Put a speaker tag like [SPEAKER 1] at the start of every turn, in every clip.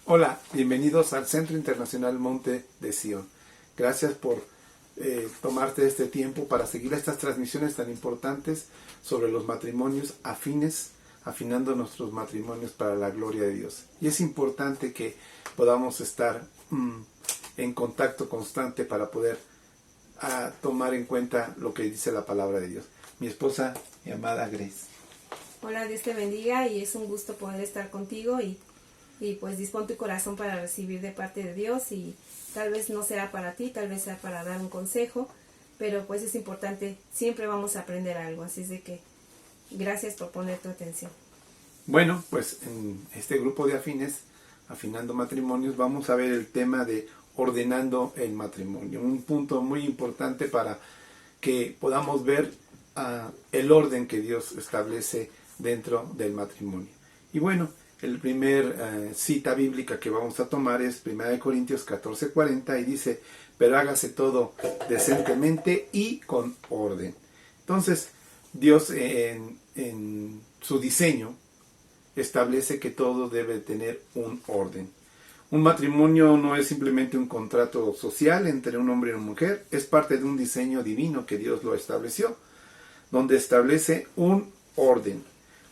[SPEAKER 1] Hola, bienvenidos al Centro Internacional Monte de Sion. Gracias por tomarte este tiempo para seguir estas transmisiones tan importantes sobre los matrimonios afines, afinando nuestros matrimonios para la gloria de Dios. Y es importante que podamos estar en contacto constante para poder tomar en cuenta lo que dice la palabra de Dios. Mi esposa, mi amada Grace.
[SPEAKER 2] Hola, Dios te bendiga y es un gusto poder estar contigo y pues dispón tu corazón para recibir de parte de Dios y tal vez no sea para ti, tal vez sea para dar un consejo, pero pues es importante, siempre vamos a aprender algo, así es de que gracias por poner tu atención.
[SPEAKER 1] Bueno, pues en este grupo de afines, afinando matrimonios, vamos a ver el tema de ordenando el matrimonio, un punto muy importante para que podamos ver el orden que Dios establece dentro del matrimonio. Y bueno, el primer cita bíblica que vamos a tomar es 1 Corintios 14:40 y dice, pero hágase todo decentemente y con orden. Entonces, Dios en su diseño establece que todo debe tener un orden. Un matrimonio no es simplemente un contrato social entre un hombre y una mujer, es parte de un diseño divino que Dios lo estableció, donde establece un orden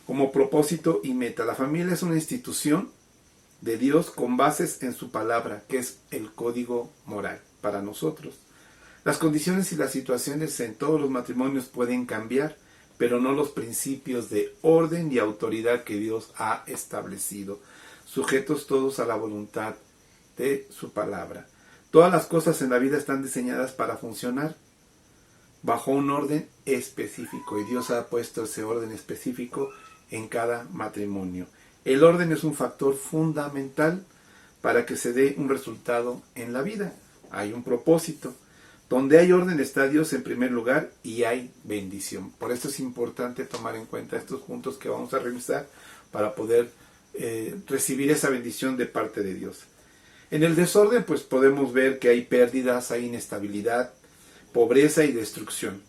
[SPEAKER 1] como propósito y meta. La familia es una institución de Dios con bases en su palabra, que es el código moral para nosotros. Las condiciones y las situaciones en todos los matrimonios pueden cambiar, pero no los principios de orden y autoridad que Dios ha establecido, sujetos todos a la voluntad de su palabra. Todas las cosas en la vida están diseñadas para funcionar bajo un orden específico, y Dios ha puesto ese orden específico en cada matrimonio. El orden es un factor fundamental para que se dé un resultado en la vida. Hay un propósito. Donde hay orden está Dios en primer lugar y hay bendición. Por eso es importante tomar en cuenta estos puntos que vamos a revisar para poder recibir esa bendición de parte de Dios. En el desorden pues podemos ver que hay pérdidas, hay inestabilidad, pobreza y destrucción,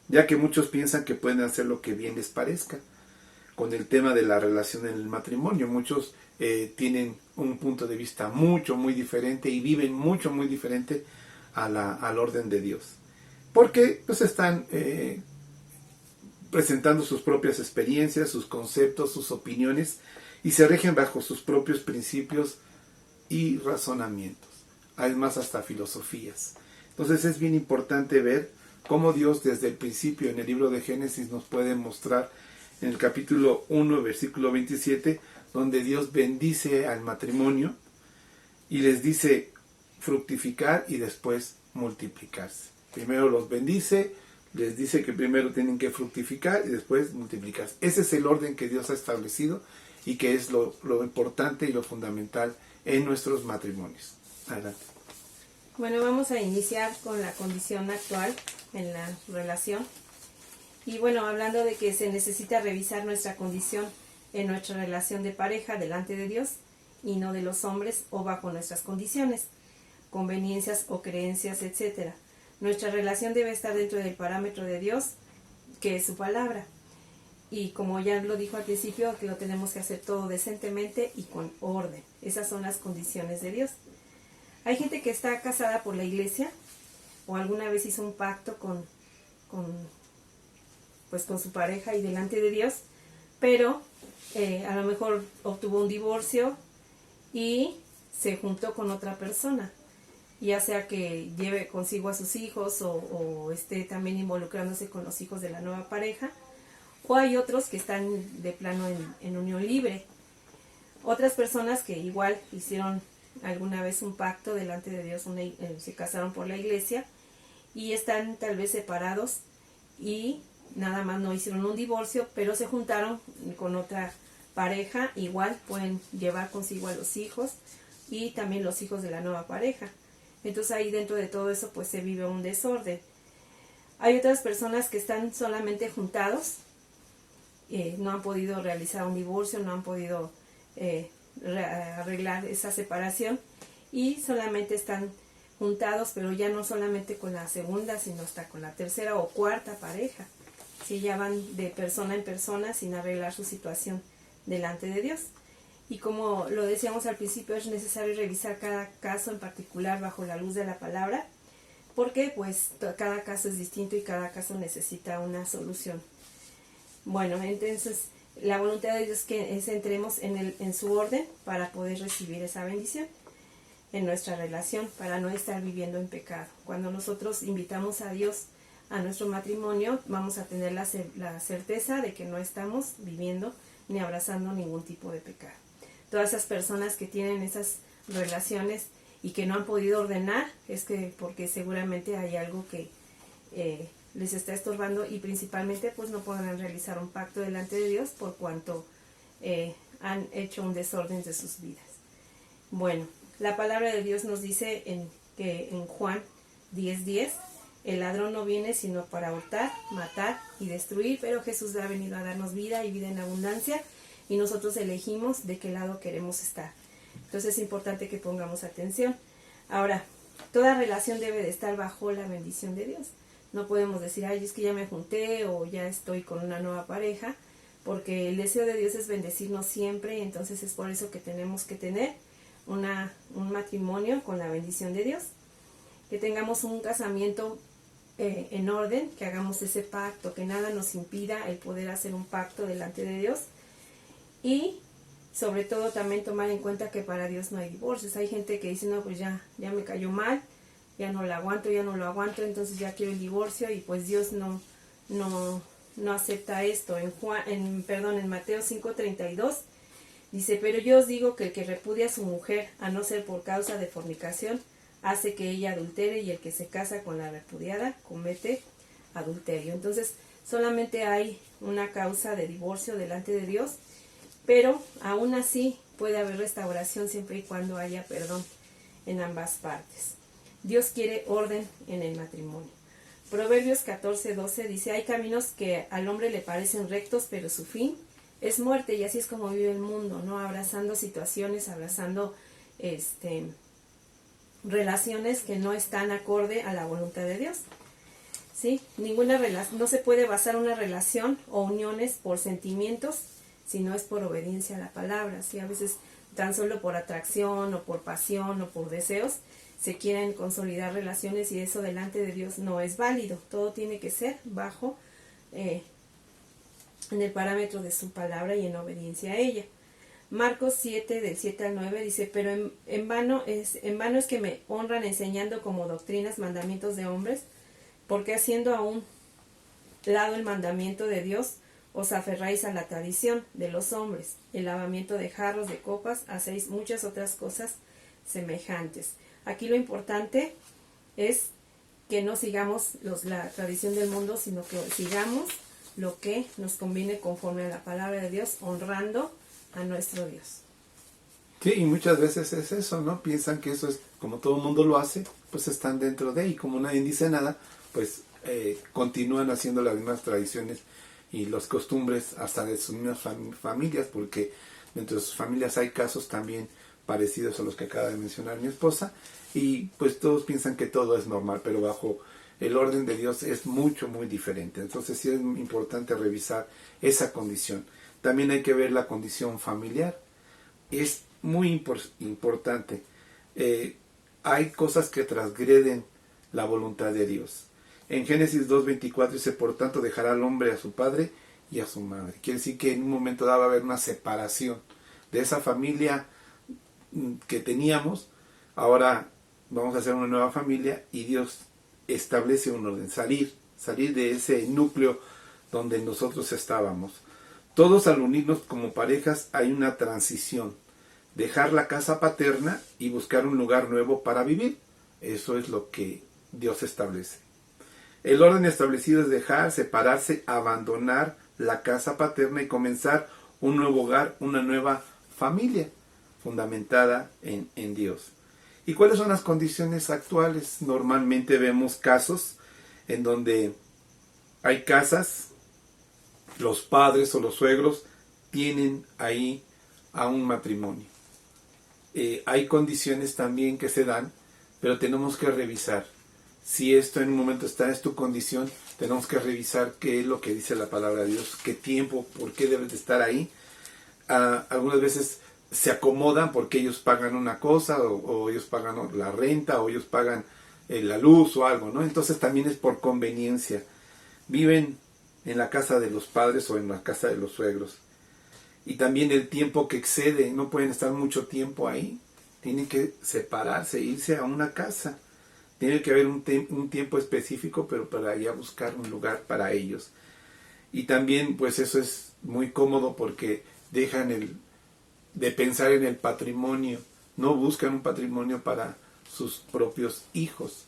[SPEAKER 1] ya que muchos piensan que pueden hacer lo que bien les parezca. Con el tema de la relación en el matrimonio, muchos tienen un punto de vista muy diferente y viven muy diferente al orden de Dios, porque pues están presentando sus propias experiencias, sus conceptos, sus opiniones y se rigen bajo sus propios principios y razonamientos, además hasta filosofías. Entonces es bien importante ver cómo Dios desde el principio en el libro de Génesis nos puede mostrar en el capítulo 1, versículo 27, donde Dios bendice al matrimonio y les dice fructificar y después multiplicarse. Primero los bendice, les dice que primero tienen que fructificar y después multiplicarse. Ese es el orden que Dios ha establecido y que es lo importante y lo fundamental en nuestros matrimonios. Adelante.
[SPEAKER 2] Bueno, vamos a iniciar con la condición actual en la relación. Y bueno, hablando de que se necesita revisar nuestra condición en nuestra relación de pareja delante de Dios y no de los hombres o bajo nuestras condiciones, conveniencias o creencias, etc. Nuestra relación debe estar dentro del parámetro de Dios, que es su palabra. Y como ya lo dijo al principio, que lo tenemos que hacer todo decentemente y con orden. Esas son las condiciones de Dios. Hay gente que está casada por la iglesia o alguna vez hizo un pacto con su pareja y delante de Dios, pero a lo mejor obtuvo un divorcio y se juntó con otra persona, ya sea que lleve consigo a sus hijos o esté también involucrándose con los hijos de la nueva pareja, o hay otros que están de plano en unión libre. Otras personas que igual hicieron alguna vez un pacto delante de Dios, se casaron por la iglesia y están tal vez separados y nada más no hicieron un divorcio, pero se juntaron con otra pareja, igual pueden llevar consigo a los hijos y también los hijos de la nueva pareja. Entonces ahí dentro de todo eso pues se vive un desorden. Hay otras personas que están solamente juntados, no han podido realizar un divorcio, no han podido arreglar esa separación y solamente están juntados, pero ya no solamente con la segunda, sino hasta con la tercera o cuarta pareja. Sí, ya van de persona en persona sin arreglar su situación delante de Dios. Y como lo decíamos al principio, es necesario revisar cada caso en particular bajo la luz de la palabra, porque pues cada caso es distinto y cada caso necesita una solución. Bueno, entonces la voluntad de Dios es que entremos en su orden para poder recibir esa bendición en nuestra relación, para no estar viviendo en pecado. Cuando nosotros invitamos a Dios a nuestro matrimonio, vamos a tener la certeza de que no estamos viviendo ni abrazando ningún tipo de pecado. Todas esas personas que tienen esas relaciones y que no han podido ordenar, es que porque seguramente hay algo que les está estorbando, y principalmente pues no podrán realizar un pacto delante de Dios por cuanto han hecho un desorden de sus vidas. Bueno, la palabra de Dios nos dice que en Juan 10:10, el ladrón no viene sino para hurtar, matar y destruir, pero Jesús ha venido a darnos vida y vida en abundancia, y nosotros elegimos de qué lado queremos estar. Entonces es importante que pongamos atención. Ahora, toda relación debe de estar bajo la bendición de Dios. No podemos decir, ay, es que ya me junté o ya estoy con una nueva pareja, porque el deseo de Dios es bendecirnos siempre, y entonces es por eso que tenemos que tener un matrimonio con la bendición de Dios, que tengamos un casamiento en orden, que hagamos ese pacto, que nada nos impida el poder hacer un pacto delante de Dios, y sobre todo también tomar en cuenta que para Dios no hay divorcios. Hay gente que dice, no, pues ya me cayó mal, ya no lo aguanto, entonces ya quiero el divorcio, y pues Dios no acepta esto. En Mateo 5:32 dice, pero yo os digo que el que repudia a su mujer, a no ser por causa de fornicación, hace que ella adultere, y el que se casa con la repudiada comete adulterio. Entonces solamente hay una causa de divorcio delante de Dios, pero aún así puede haber restauración siempre y cuando haya perdón en ambas partes. Dios quiere orden en el matrimonio. Proverbios 14:12 dice, hay caminos que al hombre le parecen rectos, pero su fin es muerte. Y así es como vive el mundo, ¿no? Abrazando situaciones, abrazando relaciones que no están acorde a la voluntad de Dios. ¿Sí? No se puede basar una relación o uniones por sentimientos, si no es por obediencia a la palabra. ¿Sí? A veces tan solo por atracción o por pasión o por deseos se quieren consolidar relaciones, y eso delante de Dios no es válido. Todo tiene que ser bajo en el parámetro de su palabra y en obediencia a ella. Marcos 7, del 7 al 9 dice, pero en vano es que me honran enseñando como doctrinas mandamientos de hombres, porque haciendo a un lado el mandamiento de Dios, os aferráis a la tradición de los hombres, el lavamiento de jarros, de copas, hacéis muchas otras cosas semejantes. Aquí lo importante es que no sigamos la tradición del mundo, sino que sigamos lo que nos conviene conforme a la palabra de Dios, honrando a nuestro Dios.
[SPEAKER 1] Sí, y muchas veces es eso, ¿no? Piensan que eso es como todo el mundo lo hace, pues están dentro de, y como nadie dice nada, pues continúan haciendo las mismas tradiciones y las costumbres hasta de sus mismas familias, porque dentro de sus familias hay casos también parecidos a los que acaba de mencionar mi esposa, y pues todos piensan que todo es normal, pero bajo el orden de Dios es muy diferente. Entonces sí es importante revisar esa condición. También hay que ver la condición familiar. Es muy importante. Hay cosas que transgreden la voluntad de Dios. En Génesis 2:24 dice, por tanto dejará al hombre a su padre y a su madre. Quiere decir que en un momento dado va a haber una separación de esa familia que teníamos. Ahora vamos a hacer una nueva familia, y Dios establece un orden, salir de ese núcleo donde nosotros estábamos. Todos al unirnos como parejas hay una transición, dejar la casa paterna y buscar un lugar nuevo para vivir. Eso es lo que Dios establece. El orden establecido es dejar, separarse, abandonar la casa paterna y comenzar un nuevo hogar, una nueva familia fundamentada en Dios. ¿Y cuáles son las condiciones actuales? Normalmente vemos casos en donde hay casas, los padres o los suegros tienen ahí a un matrimonio. Hay condiciones también que se dan, pero tenemos que revisar. Si esto en un momento es tu condición, tenemos que revisar qué es lo que dice la palabra de Dios, qué tiempo, por qué debes de estar ahí. Algunas veces se acomodan porque ellos pagan una cosa o ellos pagan la renta o ellos pagan la luz o algo, ¿no? Entonces también es por conveniencia. Viven en la casa de los padres o en la casa de los suegros. Y también el tiempo que excede, no pueden estar mucho tiempo ahí. Tienen que separarse, irse a una casa. Tiene que haber un tiempo específico, pero para ya buscar un lugar para ellos. Y también, pues eso es muy cómodo porque dejan de pensar en el patrimonio. No buscan un patrimonio para sus propios hijos,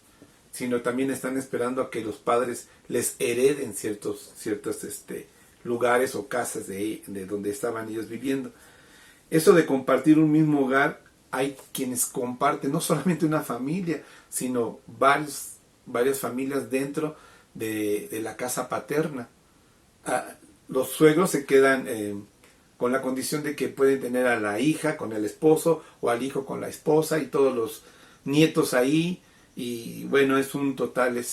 [SPEAKER 1] sino también están esperando a que los padres les hereden ciertos lugares o casas de donde estaban ellos viviendo. Eso de compartir un mismo hogar, hay quienes comparten no solamente una familia, sino varias familias dentro de la casa paterna. Los suegros se quedan con la condición de que pueden tener a la hija con el esposo o al hijo con la esposa y todos los nietos ahí, y bueno, es un total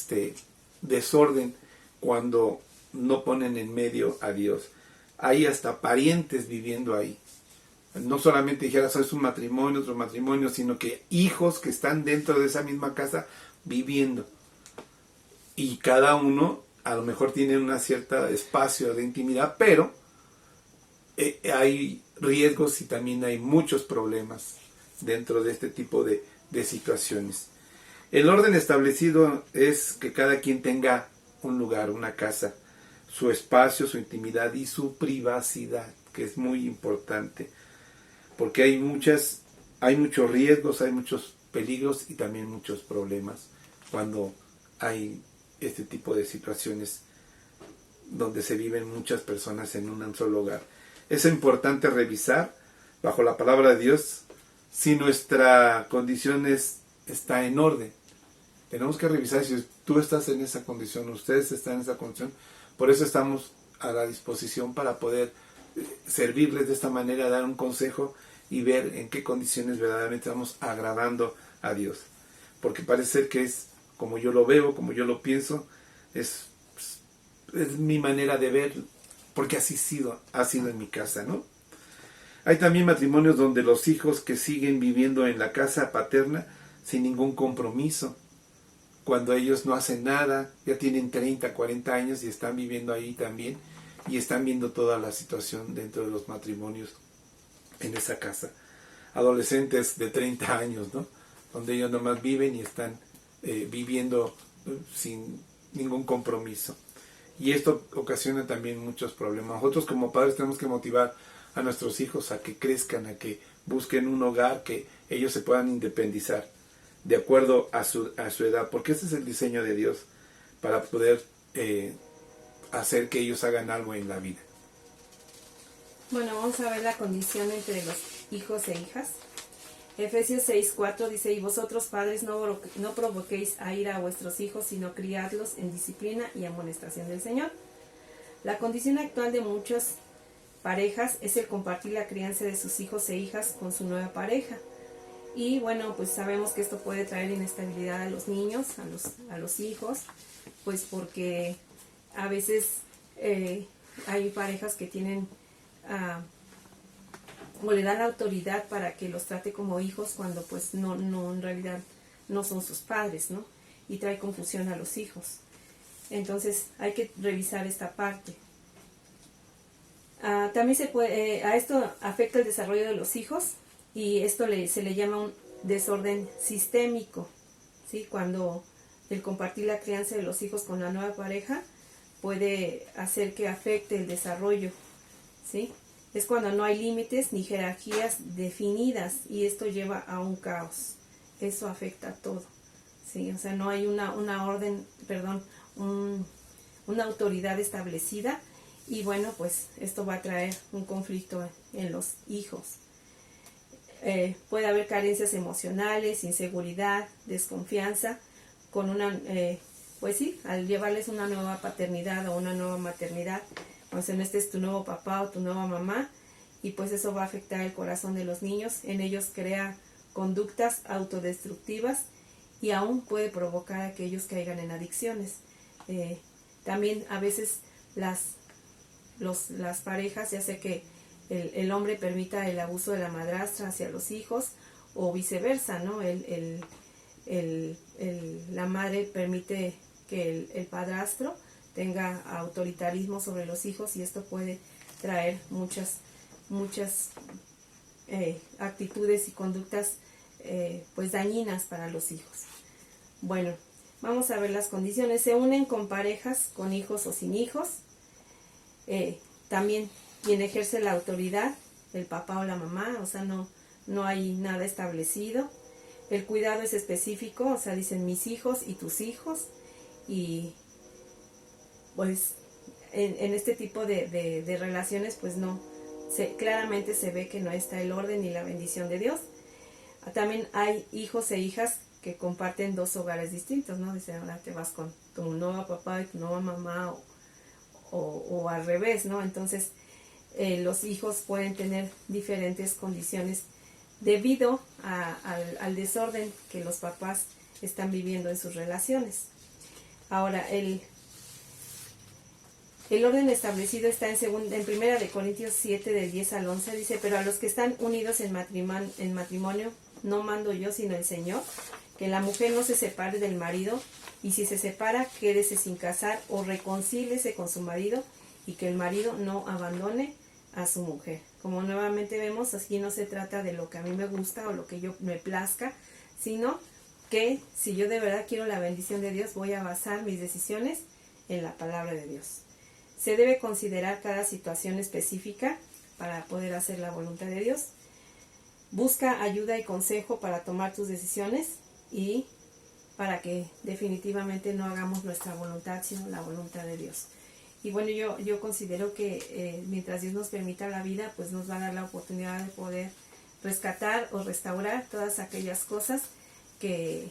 [SPEAKER 1] desorden cuando no ponen en medio a Dios. Hay hasta parientes viviendo ahí. No solamente dijeras, es un matrimonio, otro matrimonio, sino que hijos que están dentro de esa misma casa viviendo. Y cada uno a lo mejor tiene un cierto espacio de intimidad, pero hay riesgos y también hay muchos problemas dentro de este tipo de situaciones. El orden establecido es que cada quien tenga un lugar, una casa, su espacio, su intimidad y su privacidad, que es muy importante, porque hay muchos riesgos, hay muchos peligros y también muchos problemas cuando hay este tipo de situaciones donde se viven muchas personas en un solo hogar. Es importante revisar bajo la palabra de Dios si nuestra condición está en orden. Tenemos que revisar si tú estás en esa condición, ustedes están en esa condición. Por eso estamos a la disposición para poder servirles de esta manera, dar un consejo y ver en qué condiciones verdaderamente estamos agradando a Dios. Porque parece ser que es como yo lo veo, como yo lo pienso, es mi manera de ver, porque así ha sido en mi casa, ¿no? Hay también matrimonios donde los hijos que siguen viviendo en la casa paterna sin ningún compromiso, cuando ellos no hacen nada, ya tienen 30, 40 años y están viviendo ahí también y están viendo toda la situación dentro de los matrimonios en esa casa. Adolescentes de 30 años, ¿no? Donde ellos nomás viven y están viviendo sin ningún compromiso. Y esto ocasiona también muchos problemas. Nosotros como padres tenemos que motivar a nuestros hijos a que crezcan, a que busquen un hogar, que ellos se puedan independizar de acuerdo a su edad, porque ese es el diseño de Dios para poder hacer que ellos hagan algo en la vida.
[SPEAKER 2] Bueno, vamos a ver la condición entre los hijos e hijas. Efesios 6:4 dice: y vosotros padres no provoquéis a ira a vuestros hijos, sino criadlos en disciplina y amonestación del Señor. La condición actual de muchas parejas es el compartir la crianza de sus hijos e hijas con su nueva pareja. Y bueno, pues sabemos que esto puede traer inestabilidad a los niños, a los hijos, pues porque a veces hay parejas que tienen o le dan la autoridad para que los trate como hijos cuando pues no en realidad no son sus padres, ¿no? Y trae confusión a los hijos. Entonces hay que revisar esta parte. También a esto afecta el desarrollo de los hijos, y esto se le llama un desorden sistémico, ¿sí? Cuando el compartir la crianza de los hijos con la nueva pareja puede hacer que afecte el desarrollo, ¿sí? Es cuando no hay límites ni jerarquías definidas, y esto lleva a un caos. Eso afecta a todo, ¿sí? O sea, no hay una autoridad establecida, y bueno, pues esto va a traer un conflicto en los hijos. Puede haber carencias emocionales, inseguridad, desconfianza, al llevarles una nueva paternidad o una nueva maternidad. Entonces, este es tu nuevo papá o tu nueva mamá, y pues eso va a afectar el corazón de los niños. En ellos crea conductas autodestructivas y aún puede provocar a aquellos que caigan en adicciones. También a veces las parejas, ya sea que el hombre permita el abuso de la madrastra hacia los hijos o viceversa, ¿no? La madre permite que el padrastro tenga autoritarismo sobre los hijos y esto puede traer muchas actitudes y conductas pues dañinas para los hijos. Bueno, vamos a ver las condiciones. Se unen con parejas, con hijos o sin hijos. También quien ejerce la autoridad, el papá o la mamá, o sea, no hay nada establecido. El cuidado es específico, o sea, dicen mis hijos y tus hijos. Y pues en este tipo de relaciones pues claramente se ve que no está el orden y la bendición de Dios. También hay hijos e hijas que comparten dos hogares distintos, ¿no? Dice, ahora te vas con tu nuevo papá y tu nueva mamá o al revés, ¿no? Entonces los hijos pueden tener diferentes condiciones debido al desorden que los papás están viviendo en sus relaciones. Ahora, el orden establecido está en 1 Corintios 7, del 10 al 11, dice, pero a los que están unidos en matrimonio, no mando yo, sino el Señor, que la mujer no se separe del marido, y si se separa, quédese sin casar o reconcíliese con su marido, y que el marido no abandone a su mujer. Como nuevamente vemos, aquí no se trata de lo que a mí me gusta o lo que yo me plazca, sino que si yo de verdad quiero la bendición de Dios, voy a basar mis decisiones en la palabra de Dios. Se debe considerar cada situación específica para poder hacer la voluntad de Dios. Busca ayuda y consejo para tomar tus decisiones y para que definitivamente no hagamos nuestra voluntad, sino la voluntad de Dios. Y bueno, yo considero que mientras Dios nos permita la vida, pues nos va a dar la oportunidad de poder rescatar o restaurar todas aquellas cosas que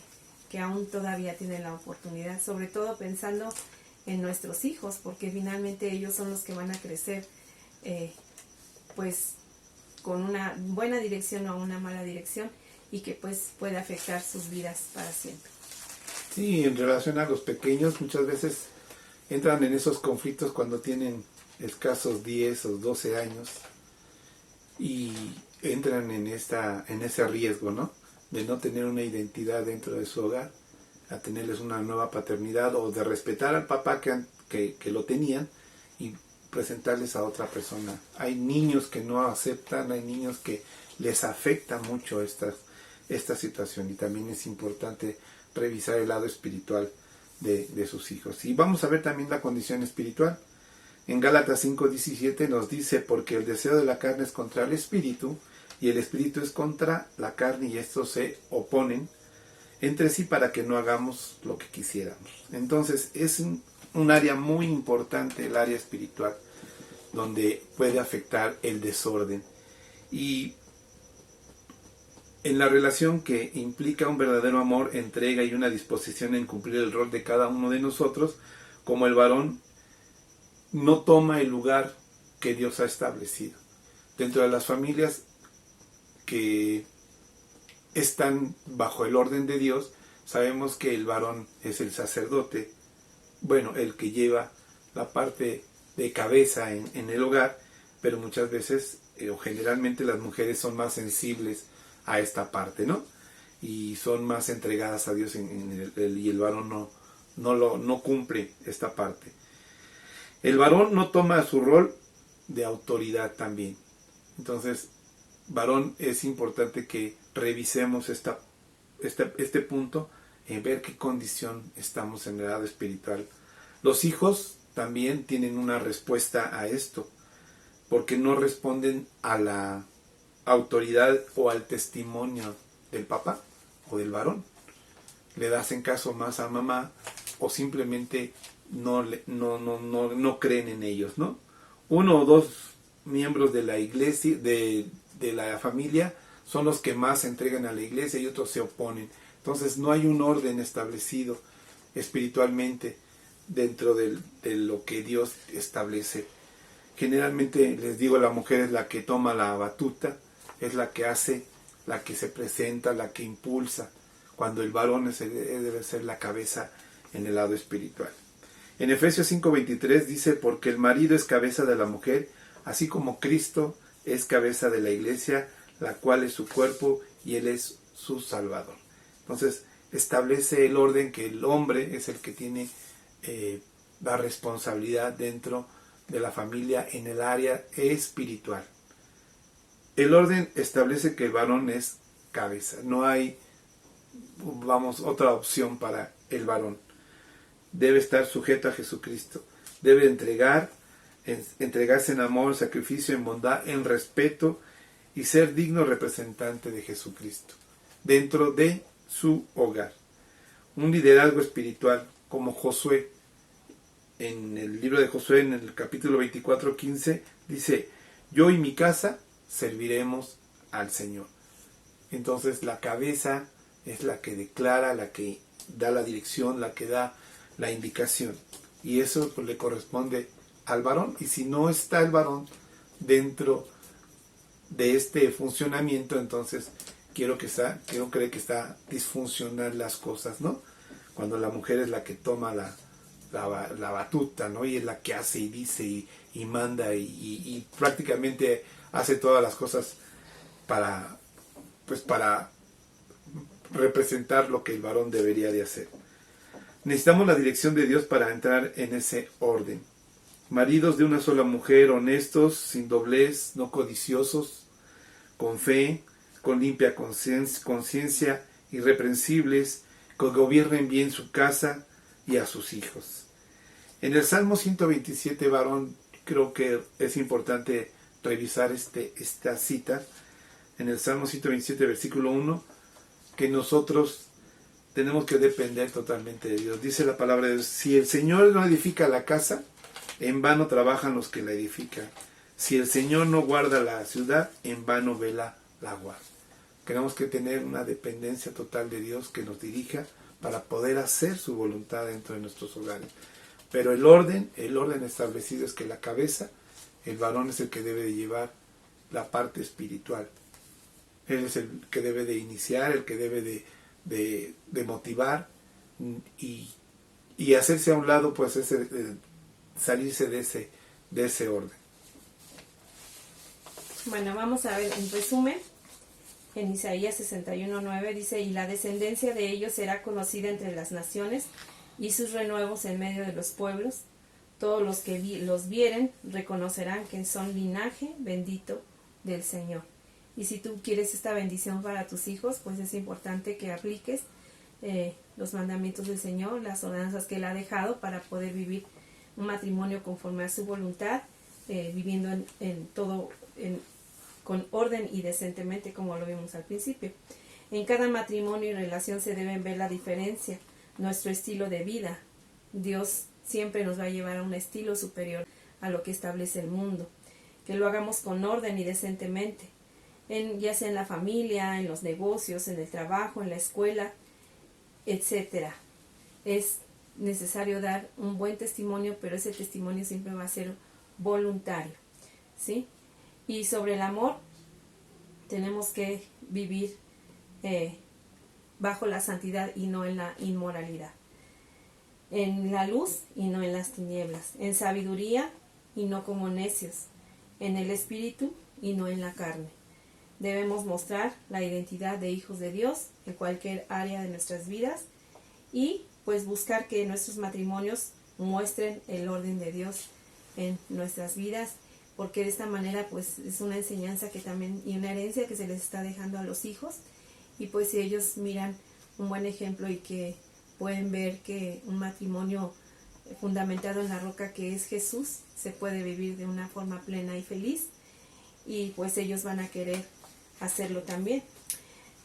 [SPEAKER 2] aún todavía tienen la oportunidad, sobre todo pensando en nuestros hijos, porque finalmente ellos son los que van a crecer pues con una buena dirección o una mala dirección y que pues puede afectar sus vidas para siempre.
[SPEAKER 1] Sí, en relación a los pequeños, muchas veces entran en esos conflictos cuando tienen escasos 10 o 12 años y entran en ese riesgo, ¿no? De no tener una identidad dentro de su hogar, a tenerles una nueva paternidad o de respetar al papá que lo tenían y presentarles a otra persona. Hay niños que no aceptan, hay niños que les afecta mucho esta situación y también es importante revisar el lado espiritual de sus hijos. Y vamos a ver también la condición espiritual. En Gálatas 5:17 nos dice, porque el deseo de la carne es contra el espíritu y el espíritu es contra la carne y estos se oponen entre sí para que no hagamos lo que quisiéramos. Entonces es un área muy importante, el área espiritual, donde puede afectar el desorden. Y en la relación que implica un verdadero amor, entrega y una disposición en cumplir el rol de cada uno de nosotros, como el varón no toma el lugar que Dios ha establecido. Dentro de las familias que están bajo el orden de Dios, sabemos que el varón es el sacerdote, bueno, el que lleva la parte de cabeza en el hogar, pero muchas veces o generalmente las mujeres son más sensibles a esta parte, ¿no? Y son más entregadas a Dios y el varón no cumple esta parte. El varón no toma su rol de autoridad también. Entonces, varón, es importante que revisemos este punto en ver qué condición estamos en el lado espiritual. Los hijos también tienen una respuesta a esto, porque no responden a la autoridad o al testimonio del papá o del varón. Le hacen caso más a mamá o simplemente no creen en ellos, ¿no? Uno o dos miembros de la iglesia, de la familia, son los que más se entregan a la iglesia y otros se oponen. Entonces no hay un orden establecido espiritualmente dentro de lo que Dios establece. Generalmente, les digo, la mujer es la que toma la batuta, es la que hace, la que se presenta, la que impulsa, cuando el varón debe ser la cabeza en el lado espiritual. En Efesios 5:23 dice, porque el marido es cabeza de la mujer, así como Cristo es cabeza de la iglesia, la cual es su cuerpo y él es su salvador. Entonces establece el orden que el hombre es el que tiene la responsabilidad dentro de la familia en el área espiritual. El orden establece que el varón es cabeza. No hay, otra opción para el varón. Debe estar sujeto a Jesucristo. Debe entregarse en amor, en sacrificio, en bondad, en respeto y ser digno representante de Jesucristo dentro de su hogar. Un liderazgo espiritual como Josué. En el libro de Josué, en el capítulo 24:15, dice: yo y mi casa serviremos al Señor. Entonces la cabeza es la que declara, la que da la dirección, la que da la indicación. Y eso pues le corresponde al varón. Y si no está el varón dentro de este funcionamiento, entonces quiero creer que está disfuncional las cosas, ¿no? Cuando la mujer es la que toma la batuta, ¿no? Y es la que hace y dice y manda y prácticamente hace todas las cosas para representar lo que el varón debería de hacer. Necesitamos la dirección de Dios para entrar en ese orden. Maridos de una sola mujer, honestos, sin doblez, no codiciosos, con fe, con limpia conciencia, irreprensibles, que gobiernen bien su casa y a sus hijos. En el Salmo 127, varón, creo que es importante revisar esta cita. En el Salmo 127, versículo 1, que nosotros tenemos que depender totalmente de Dios. Dice la palabra de Dios: si el Señor no edifica la casa, en vano trabajan los que la edifican. Si el Señor no guarda la ciudad, en vano vela la guardia. Tenemos que tener una dependencia total de Dios que nos dirija para poder hacer su voluntad dentro de nuestros hogares. Pero el orden establecido es que la cabeza, el varón, es el que debe de llevar la parte espiritual. Él es el que debe de iniciar, el que debe de motivar y hacerse a un lado, pues salirse de ese orden.
[SPEAKER 2] Bueno, vamos a ver en resumen. En Isaías 61:9 dice: y la descendencia de ellos será conocida entre las naciones, y sus renuevos en medio de los pueblos. Todos los que los vieren reconocerán que son linaje bendito del Señor. Y si tú quieres esta bendición para tus hijos, pues es importante que apliques los mandamientos del Señor, las ordenanzas que Él ha dejado para poder vivir un matrimonio conforme a su voluntad, viviendo con orden y decentemente, como lo vimos al principio. En cada matrimonio y relación se deben ver la diferencia, nuestro estilo de vida. Dios siempre nos va a llevar a un estilo superior a lo que establece el mundo. Que lo hagamos con orden y decentemente, ya sea en la familia, en los negocios, en el trabajo, en la escuela, etcétera. Es necesario dar un buen testimonio, pero ese testimonio siempre va a ser voluntario, ¿sí? Y sobre el amor, tenemos que vivir bajo la santidad y no en la inmoralidad. En la luz y no en las tinieblas. En sabiduría y no como necios. En el espíritu y no en la carne. Debemos mostrar la identidad de hijos de Dios en cualquier área de nuestras vidas y pues buscar que nuestros matrimonios muestren el orden de Dios en nuestras vidas, porque de esta manera pues es una enseñanza que también y una herencia que se les está dejando a los hijos, y pues si ellos miran un buen ejemplo y que pueden ver que un matrimonio fundamentado en la roca que es Jesús se puede vivir de una forma plena y feliz, y pues ellos van a querer hacerlo también.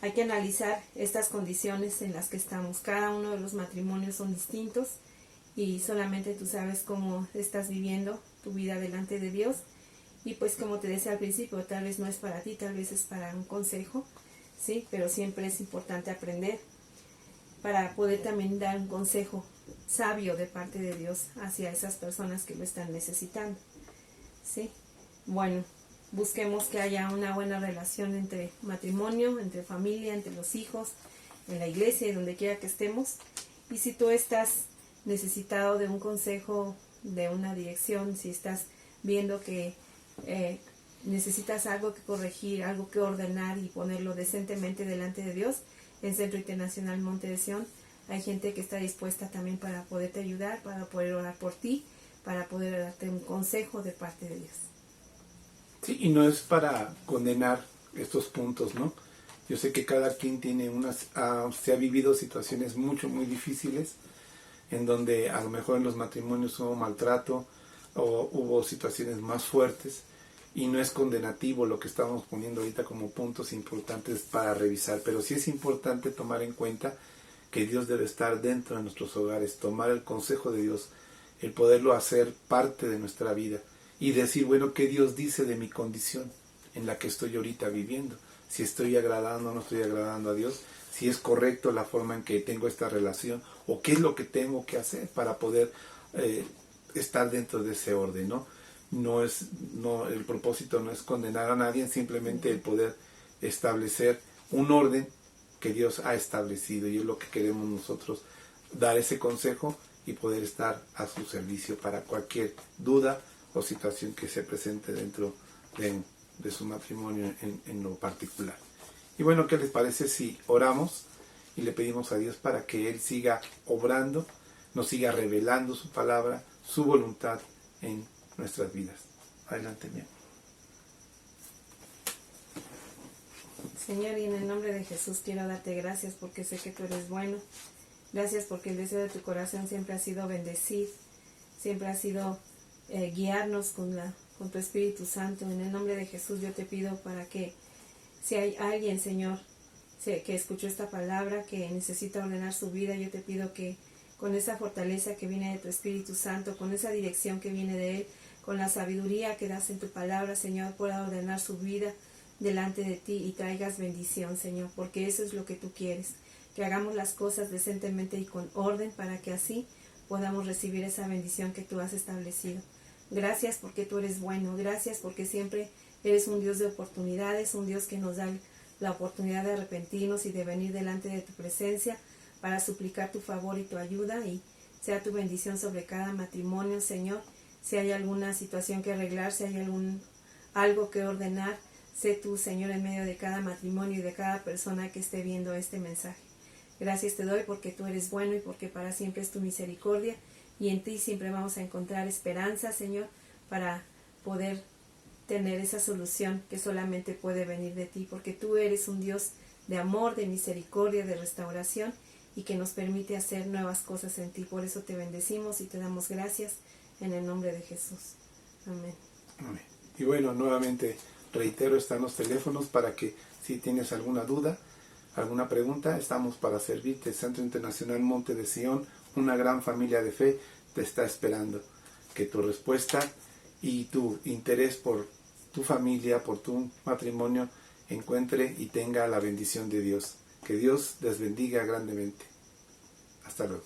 [SPEAKER 2] Hay que analizar estas condiciones en las que estamos. Cada uno de los matrimonios son distintos y solamente tú sabes cómo estás viviendo tu vida delante de Dios. Y pues como te decía al principio, tal vez no es para ti, tal vez es para un consejo, ¿sí? Pero siempre es importante aprender para poder también dar un consejo sabio de parte de Dios hacia esas personas que lo están necesitando, ¿sí? Bueno, busquemos que haya una buena relación entre matrimonio, entre familia, entre los hijos, en la iglesia y donde quiera que estemos. Y si tú estás necesitado de un consejo, de una dirección, si estás viendo que necesitas algo que corregir, algo que ordenar y ponerlo decentemente delante de Dios, en Centro Internacional Monte de Sion hay gente que está dispuesta también para poderte ayudar, para poder orar por ti, para poder darte un consejo de parte de Dios.
[SPEAKER 1] Sí, y no es para condenar estos puntos, ¿no? Yo sé que cada quien tiene se ha vivido situaciones muy difíciles, en donde a lo mejor en los matrimonios hubo maltrato, o hubo situaciones más fuertes, y no es condenativo lo que estamos poniendo ahorita como puntos importantes para revisar, pero sí es importante tomar en cuenta que Dios debe estar dentro de nuestros hogares, tomar el consejo de Dios, el poderlo hacer parte de nuestra vida y decir, bueno, ¿qué Dios dice de mi condición en la que estoy ahorita viviendo? Si estoy agradando o no estoy agradando a Dios, si es correcto la forma en que tengo esta relación, o qué es lo que tengo que hacer para poder estar dentro de ese orden, ¿no? El propósito no es condenar a nadie, simplemente el poder establecer un orden que Dios ha establecido, y es lo que queremos nosotros, dar ese consejo y poder estar a su servicio para cualquier duda o situación que se presente dentro de su matrimonio en lo particular. Y bueno, ¿qué les parece si oramos y le pedimos a Dios para que Él siga obrando, nos siga revelando su palabra, su voluntad en nuestras vidas? Adelante, mi amor.
[SPEAKER 2] Señor, y en el nombre de Jesús quiero darte gracias porque sé que tú eres bueno. Gracias porque el deseo de tu corazón siempre ha sido bendecir, siempre ha sido guiarnos con tu Espíritu Santo. En el nombre de Jesús yo te pido para que si hay alguien, Señor, que escuchó esta palabra, que necesita ordenar su vida, yo te pido que con esa fortaleza que viene de tu Espíritu Santo, con esa dirección que viene de Él, con la sabiduría que das en tu palabra, Señor, pueda ordenar su vida delante de ti y traigas bendición, Señor, porque eso es lo que tú quieres, que hagamos las cosas decentemente y con orden para que así podamos recibir esa bendición que tú has establecido. Gracias porque tú eres bueno, gracias porque siempre eres un Dios de oportunidades, un Dios que nos da la oportunidad de arrepentirnos y de venir delante de tu presencia para suplicar tu favor y tu ayuda, y sea tu bendición sobre cada matrimonio, Señor. Si hay alguna situación que arreglar, si hay algo que ordenar, sé tú, Señor, en medio de cada matrimonio y de cada persona que esté viendo este mensaje. Gracias te doy porque tú eres bueno y porque para siempre es tu misericordia, y en ti siempre vamos a encontrar esperanza, Señor, para poder tener esa solución que solamente puede venir de ti, porque tú eres un Dios de amor, de misericordia, de restauración, y que nos permite hacer nuevas cosas en ti. Por eso te bendecimos y te damos gracias en el nombre de Jesús. Amén.
[SPEAKER 1] Amén. Y bueno, nuevamente reitero, están los teléfonos para que si tienes alguna duda, alguna pregunta, estamos para servirte. Centro Internacional Monte de Sion, una gran familia de fe, te está esperando. Que tu respuesta y tu interés por tu familia, por tu matrimonio, encuentre y tenga la bendición de Dios. Que Dios les bendiga grandemente. Hasta luego.